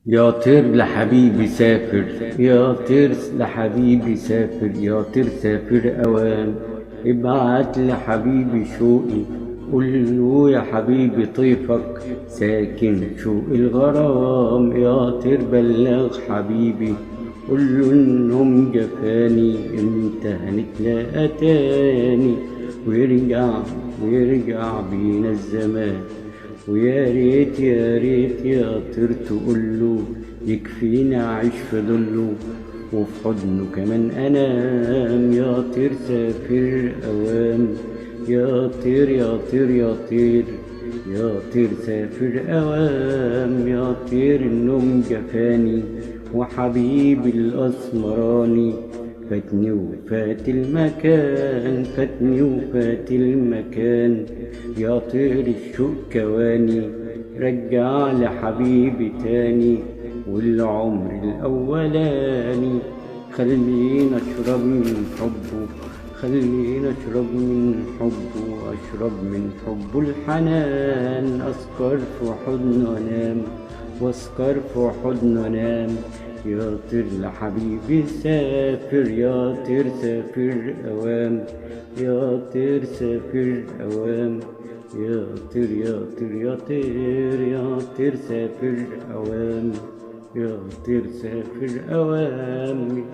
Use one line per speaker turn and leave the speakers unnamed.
يا طير لحبيبي سافر، يا طير لحبيبي سافر، يا طير سافر أوام. ابعت لحبيبي شوقي، قول له يا حبيبي طيفك ساكن شوق الغرام. يا طير بلغ حبيبي، قول له إنهم جفاني، إمتى هنتلاقى تاني ويرجع بينا الزمان. ويا ريت يا ريت يا طير تقوله يكفينا أعيش في ظله وفي حضنه كمان أنام. يا طير سافر أوام، يا طير يا طير يا طير، يا طير سافر أوام. يا طير النوم جفاني وحبيبي الأسمراني، فاتني وفات المكان، فاتني وفات المكان. يا طير الشوق كواني، رجع لحبيبي تاني والعمر الأولاني. خلينا أشرب من حبه، خلينا أشرب من حبه، أشرب من حبه الحنان. أسكر في حضنه أنام، واسكر في حضنه أنام. يا طير لحبيبي سافر، يا طير سافر أوام، يا طير سافر أوام. يا طير يا طير يا طير، يا طير سافر أوام، يا طير سافر أوام.